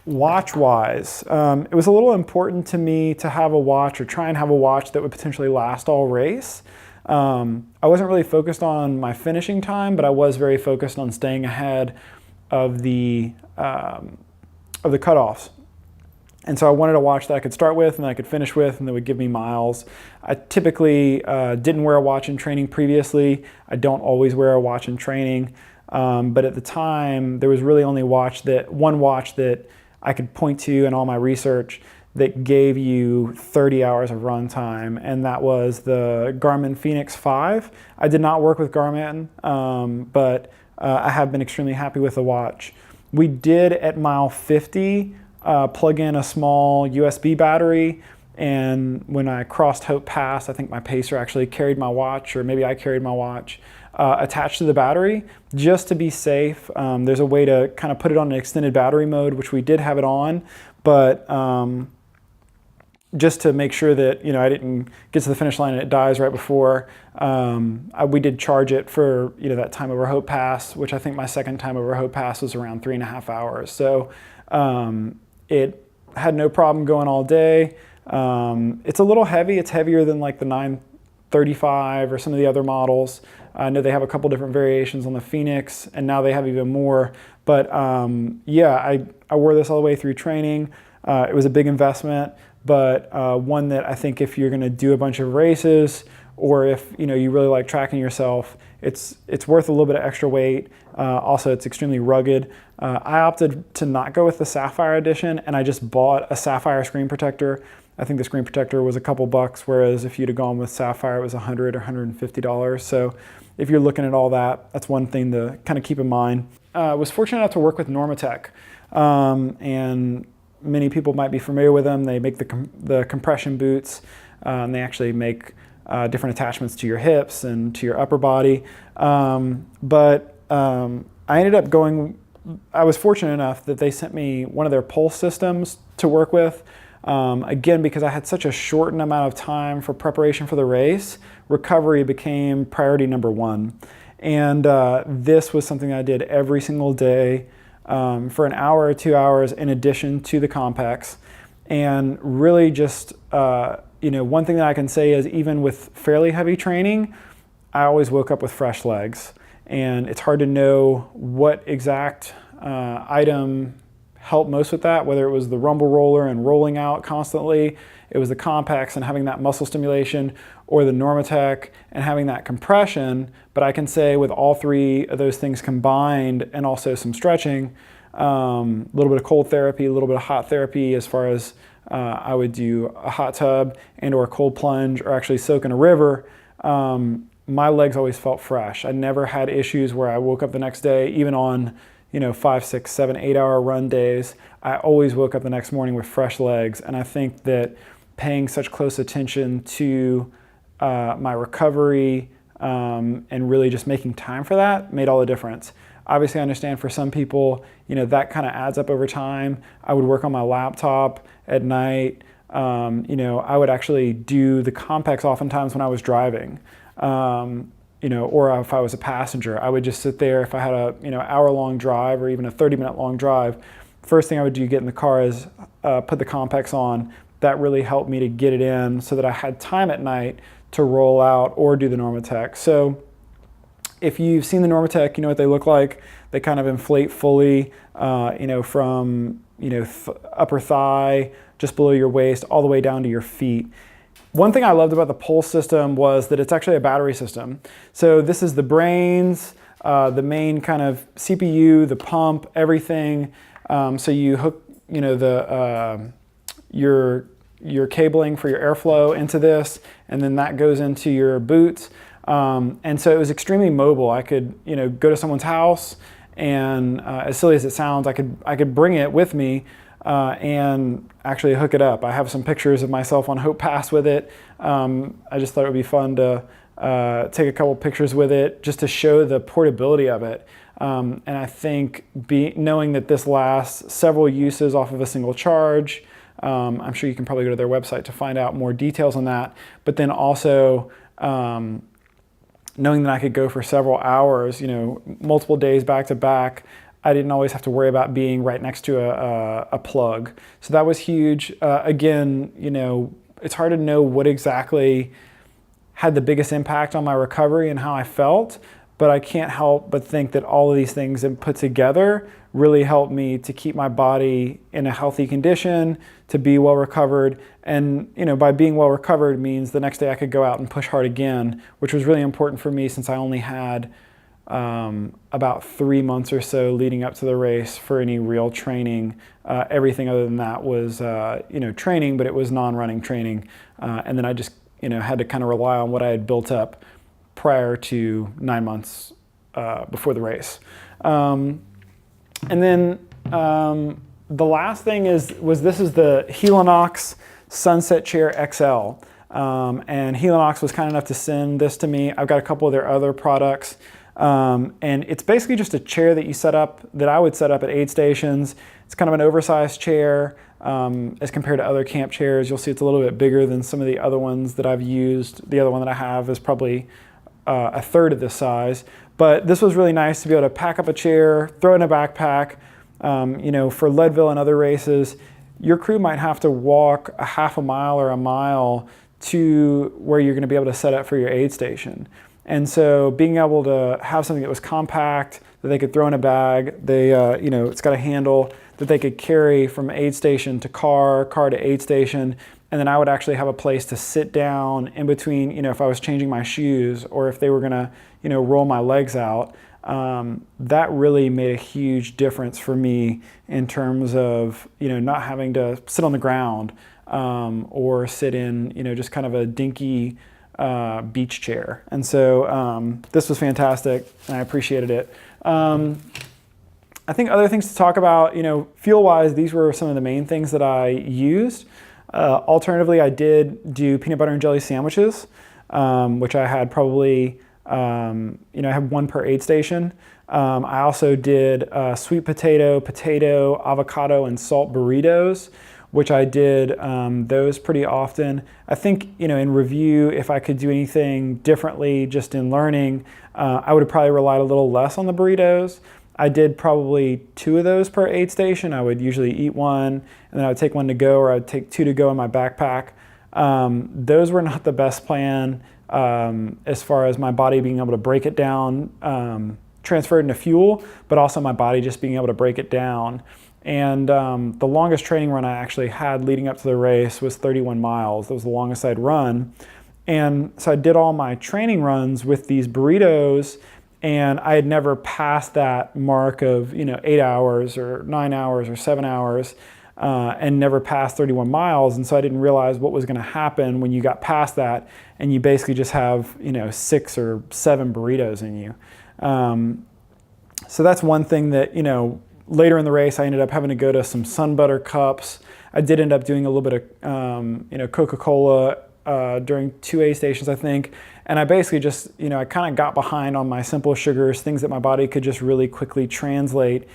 Watch-wise, it was a little important to me to have a watch, or try and have a watch that would potentially last all race. I wasn't really focused on my finishing time, but I was very focused on staying ahead of the cutoffs. And so I wanted a watch that I could start with and that I could finish with and that would give me miles. I typically didn't wear a watch in training previously. I don't always wear a watch in training. But at the time, there was really only one watch that I could point to in all my research that gave you 30 hours of run time, and that was the Garmin Phoenix 5. I did not work with Garmin, but I have been extremely happy with the watch. We did, at mile 50, plug in a small USB battery, and when I crossed Hope Pass, I think my pacer actually carried my watch, or maybe I carried my watch, attached to the battery, just to be safe. There's a way to kind of put it on an extended battery mode, which we did have it on, but just to make sure that I didn't get to the finish line and it dies right before. We did charge it for that time over Hope Pass, which I think my second time over Hope Pass was around 3.5 hours. So it had no problem going all day. It's a little heavy. It's heavier than like the 935 or some of the other models. I know they have a couple different variations on the Phoenix, and now they have even more. But yeah, I wore this all the way through training. It was a big investment, but one that I think if you're going to do a bunch of races, or if you really like tracking yourself, it's worth a little bit of extra weight. Also, it's extremely rugged. I opted to not go with the Sapphire edition, and I just bought a Sapphire screen protector. I think the screen protector was a couple bucks, whereas if you'd have gone with Sapphire, it was $100 or $150. So if you're looking at all that, that's one thing to kind of keep in mind. I was fortunate enough to work with Normatec, and many people might be familiar with them. They make the compression boots, and they actually make different attachments to your hips and to your upper body. But I ended up I was fortunate enough that they sent me one of their pulse systems to work with. Again, because I had such a shortened amount of time for preparation for the race, recovery became priority number one. And this was something I did every single day for an hour or 2 hours in addition to the Compex. And really just, one thing that I can say is, even with fairly heavy training, I always woke up with fresh legs. And it's hard to know what exact item helped most with that, whether it was the rumble roller and rolling out constantly, it was the Compex and having that muscle stimulation, or the Normatec and having that compression. But I can say with all three of those things combined, and also some stretching, a little bit of cold therapy, a little bit of hot therapy, as far as I would do a hot tub and or a cold plunge, or actually soak in a river, my legs always felt fresh. I never had issues where I woke up the next day, even on 5, 6, 7, 8 hour run days. I always woke up the next morning with fresh legs. And I think that paying such close attention to my recovery and really just making time for that made all the difference. Obviously, I understand for some people, that kind of adds up over time. I would work on my laptop at night. I would actually do the Compex oftentimes when I was driving. Or if I was a passenger, I would just sit there. If I had a hour-long drive, or even a 30-minute long drive, first thing I would do, get in the car, is put the Compex on. That really helped me to get it in, so that I had time at night to roll out or do the Normatec. So if you've seen the Normatec, you know what they look like. They kind of inflate fully, from upper thigh, just below your waist, all the way down to your feet. One thing I loved about the pulse system was that it's actually a battery system. So this is the brains, the main kind of CPU, the pump, everything. So you hook, your cabling for your airflow into this, and then that goes into your boots. And so it was extremely mobile. I could, go to someone's house, and as silly as it sounds, I could bring it with me. And actually hook it up. I have some pictures of myself on Hope Pass with it. I just thought it would be fun to take a couple pictures with it, just to show the portability of it. And I think knowing that this lasts several uses off of a single charge, I'm sure you can probably go to their website to find out more details on that. But then also knowing that I could go for several hours, multiple days back to back, I didn't always have to worry about being right next to a plug. So that was huge. Again, it's hard to know what exactly had the biggest impact on my recovery and how I felt, but I can't help but think that all of these things put together really helped me to keep my body in a healthy condition, to be well recovered. And by being well recovered means the next day I could go out and push hard again, which was really important for me since I only had about 3 months or so leading up to the race for any real training. Everything other than that was training, but it was non-running training. And then I just had to kind of rely on what I had built up prior to 9 months before the race. And then the last thing this is the Helinox Sunset Chair XL. And Helinox was kind enough to send this to me. I've got a couple of their other products. And it's basically just a chair that you set up, that I would set up at aid stations. It's kind of an oversized chair as compared to other camp chairs. You'll see it's a little bit bigger than some of the other ones that I've used. The other one that I have is probably a third of this size. But this was really nice to be able to pack up a chair, throw it in a backpack. For Leadville and other races, your crew might have to walk a half a mile or a mile to where you're going to be able to set up for your aid station. And so being able to have something that was compact, that they could throw in a bag, it's got a handle that they could carry from aid station to car to aid station, and then I would actually have a place to sit down in between, if I was changing my shoes or if they were gonna, roll my legs out. That really made a huge difference for me in terms of, not having to sit on the ground or sit in, just kind of a dinky beach chair. And so this was fantastic and I appreciated it. I think other things to talk about, fuel-wise, these were some of the main things that I used. Alternatively, I did do peanut butter and jelly sandwiches, which I had probably, I had one per aid station. I also did sweet potato, avocado, and salt burritos, which I did those pretty often. I think, in review, if I could do anything differently just in learning, I would have probably relied a little less on the burritos. I did probably 2 of those per aid station. I would usually eat one, and then I would take one to go, or I would take 2 to go in my backpack. Those were not the best plan as far as my body being able to break it down, transfer it into fuel, but also my body just being able to break it down. And the longest training run I actually had leading up to the race was 31 miles. That was the longest I'd run. And so I did all my training runs with these burritos, and I had never passed that mark of 8 hours or 9 hours or 7 hours, and never passed 31 miles. And so I didn't realize what was going to happen when you got past that, and you basically just have 6 or 7 burritos in you. So that's one thing that later in the race I ended up having to go to some sun butter cups. I did end up doing a little bit of Coca-Cola during 2 aid stations, I think. And I basically just, I kind of got behind on my simple sugars, things that my body could just really quickly translate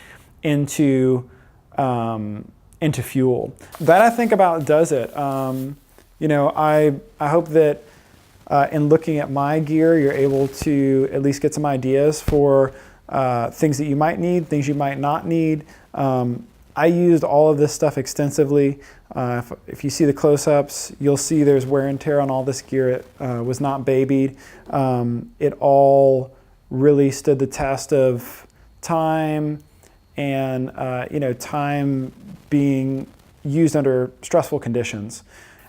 into fuel. That I think about does it. I hope that in looking at my gear, you're able to at least get some ideas for things that you might need, things you might not need. I used all of this stuff extensively. If you see the close-ups, you'll see there's wear and tear on all this gear. It was not babied. It all really stood the test of time and time being used under stressful conditions.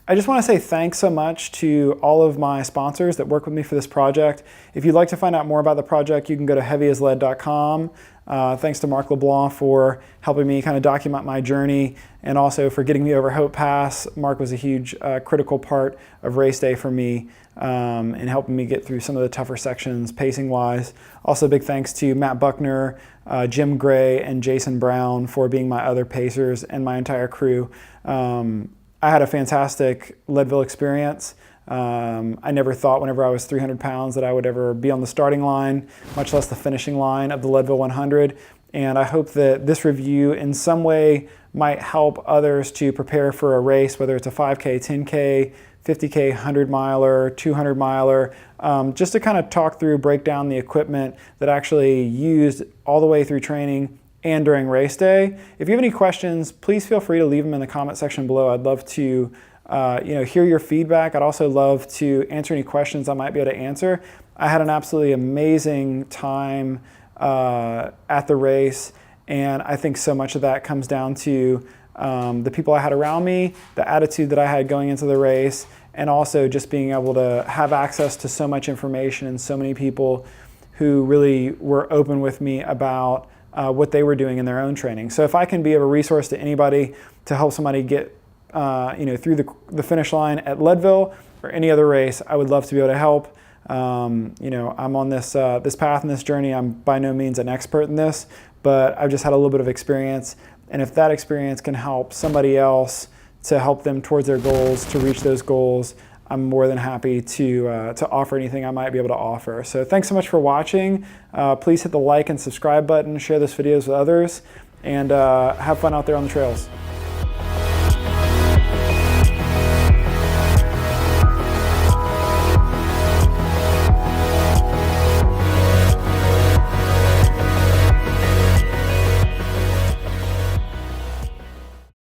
I just want to say thanks so much to all of my sponsors that work with me for this project. If you'd like to find out more about the project, you can go to heavyasled.com. Thanks to Mark LeBlanc for helping me kind of document my journey and also for getting me over Hope Pass. Mark was a huge critical part of race day for me in helping me get through some of the tougher sections pacing wise. Also big thanks to Matt Buckner, Jim Gray, and Jason Brown for being my other pacers and my entire crew. I had a fantastic Leadville experience. I never thought whenever I was 300 pounds that I would ever be on the starting line, much less the finishing line of the Leadville 100. And I hope that this review in some way might help others to prepare for a race, whether it's a 5K, 10K, 50K, 100 miler, 200 miler, just to kind of talk through, break down the equipment that I actually used all the way through training and during race day. If you have any questions, please feel free to leave them in the comment section below. I'd love to hear your feedback. I'd also love to answer any questions I might be able to answer. I had an absolutely amazing time at the race, and I think so much of that comes down to the people I had around me, the attitude that I had going into the race, and also just being able to have access to so much information and so many people who really were open with me about what they were doing in their own training. So if I can be of a resource to anybody to help somebody get through the finish line at Leadville or any other race, I would love to be able to help. I'm on this path and this journey. I'm by no means an expert in this, but I've just had a little bit of experience. And if that experience can help somebody else to help them towards their goals, to reach those goals, I'm more than happy to offer anything I might be able to offer. So thanks so much for watching. Please hit the like and subscribe button, share this videos with others, and have fun out there on the trails.